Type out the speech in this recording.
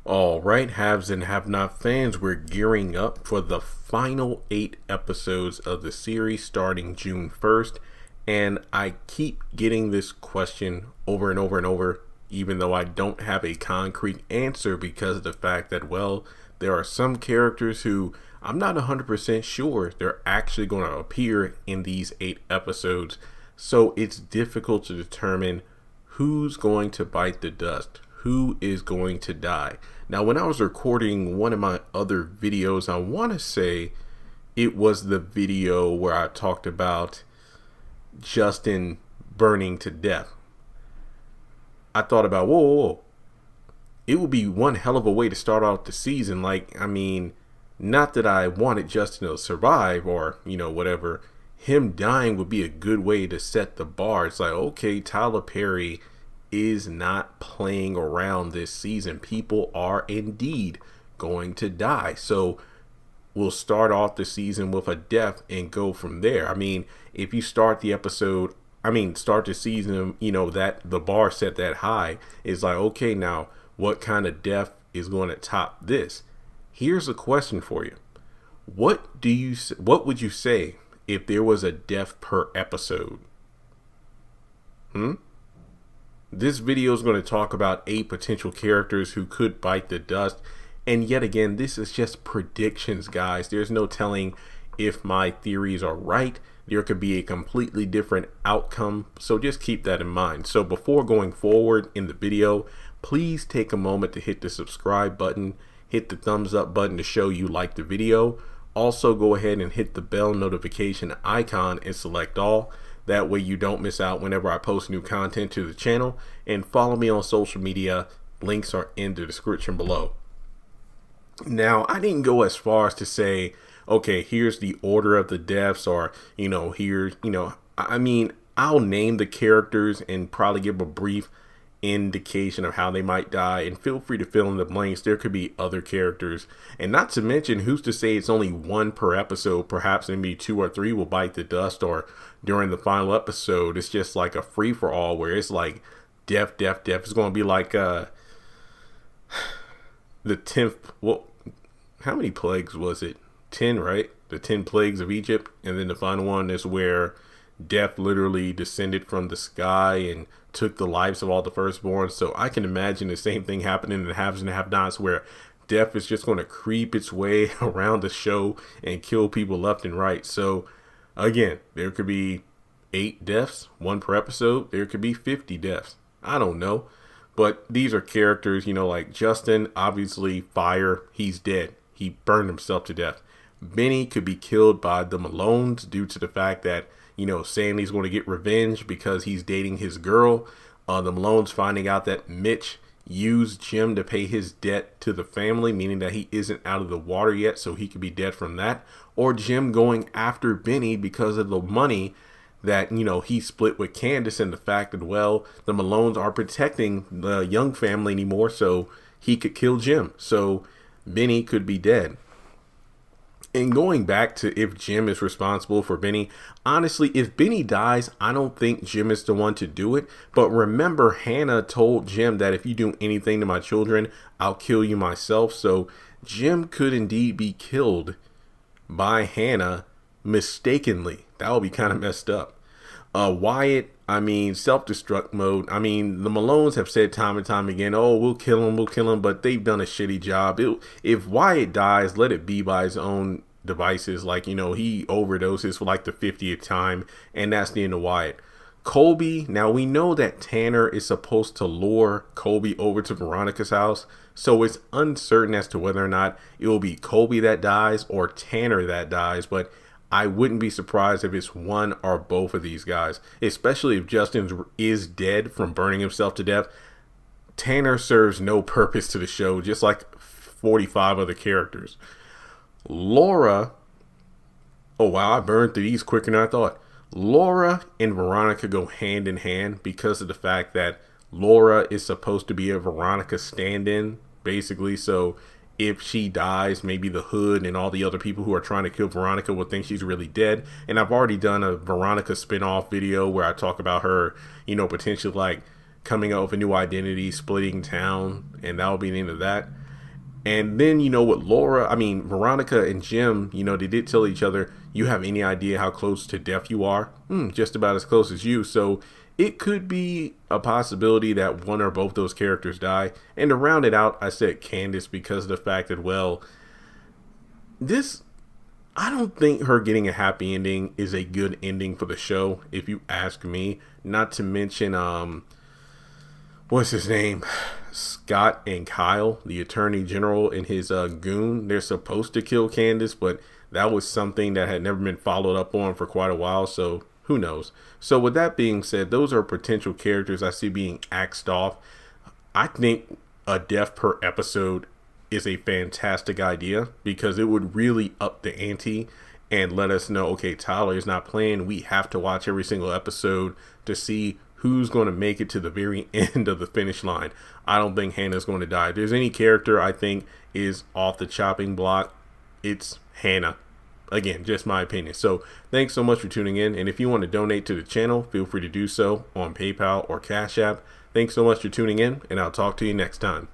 All right, haves and have not fans, we're gearing up for the final 8 episodes of the series starting June 1st. And I keep getting this question over and over and over, even though I don't have a concrete answer because of the fact that, well, there are some characters who I'm not 100% sure they're actually going to appear in these 8 episodes. So it's difficult to determine who's going to bite the dust, who is going to die. Now, when I was recording one of my other videos, I want to say it was the video where I talked about Justin burning to death. I thought about, whoa, it would be one hell of a way to start out the season. Not that I wanted Justin to survive or, whatever. Him dying would be a good way to set the bar. It's like, okay, Tyler Perry is not playing around this season. People are indeed going to die. So we'll start off the season with a death and go from there. If you start the season, that the bar set that high, it's like, okay, now what kind of death is going to top this? Here's a question for you. What would you say if there was a death per episode? This video is going to talk about 8 potential characters who could bite the dust. And yet again, this is just predictions, guys. There's no telling if my theories are right. There could be a completely different outcome. So just keep that in mind. So before going forward in the video, please take a moment to hit the subscribe button, hit the thumbs up button to show you like the video. Also go ahead and hit the bell notification icon and select all. That way you don't miss out whenever I post new content to the channel. And follow me on social media. Links are in the description below. Now, I didn't go as far as to say, okay, here's the order of the deaths, or, I'll name the characters and probably give a brief indication of how they might die, and feel free to fill in the blanks. There could be other characters, and not to mention, who's to say it's only one per episode? Perhaps maybe 2 or 3 will bite the dust, or during the final episode it's just like a free-for-all where it's like death. It's going to be like the 10th, how many plagues was it? 10, right? The 10 plagues of Egypt. And then the final one is where death literally descended from the sky and took the lives of all the firstborn. So I can imagine the same thing happening in the haves and have-nots, where death is just going to creep its way around the show and kill people left and right. So again, there could be 8 deaths, 1 per episode. There could be 50 deaths. I don't know. But these are characters, like Justin, obviously fire, he's dead. He burned himself to death. Benny could be killed by the Malones due to the fact that, Sandy's going to get revenge because he's dating his girl. The Malones finding out that Mitch used Jim to pay his debt to the family, meaning that he isn't out of the water yet, so he could be dead from that. Or Jim going after Benny because of the money that, he split with Candace, and the fact that, well, the Malones are protecting the Young family anymore, so he could kill Jim. So Benny could be dead. And going back to if Jim is responsible for Benny, honestly, if Benny dies, I don't think Jim is the one to do it. But remember, Hannah told Jim that if you do anything to my children, I'll kill you myself. So Jim could indeed be killed by Hannah mistakenly. That would be kind of messed up. Wyatt, self-destruct mode. The Malones have said time and time again, oh, we'll kill him, but they've done a shitty job. If Wyatt dies, let it be by his own devices. He overdoses for like the 50th time, and that's the end of Wyatt. Colby, now we know that Tanner is supposed to lure Colby over to Veronica's house, so it's uncertain as to whether or not it will be Colby that dies or Tanner that dies, but I wouldn't be surprised if it's one or both of these guys, especially if Justin is dead from burning himself to death. Tanner serves no purpose to the show, just like 45 other characters. Laura, oh wow, I burned through these quicker than I thought. Laura and Veronica go hand in hand because of the fact that Laura is supposed to be a Veronica stand-in, basically, so if she dies, maybe the Hood and all the other people who are trying to kill Veronica will think she's really dead. And I've already done a Veronica spin-off video where I talk about her, potentially like coming up with a new identity, splitting town, and that'll be the end of that. And then, with Veronica and Jim, they did tell each other, you have any idea how close to death you are? Just about as close as you. So it could be a possibility that one or both those characters die. And to round it out, I said Candace because of the fact that, I don't think her getting a happy ending is a good ending for the show, if you ask me. Not to mention, what's his name? Scott and Kyle, the attorney general, and his goon. They're supposed to kill Candace, but that was something that had never been followed up on for quite a while, so who knows. So with that being said, those are potential characters I see being axed off. I think a death per episode is a fantastic idea because it would really up the ante and let us know, okay, Tyler is not playing. We have to watch every single episode to see who's going to make it to the very end of the finish line. I don't think Hannah's going to die. If there's any character I think is off the chopping block, it's Hannah. Again, just my opinion. So thanks so much for tuning in. And if you want to donate to the channel, feel free to do so on PayPal or Cash App. Thanks so much for tuning in, and I'll talk to you next time.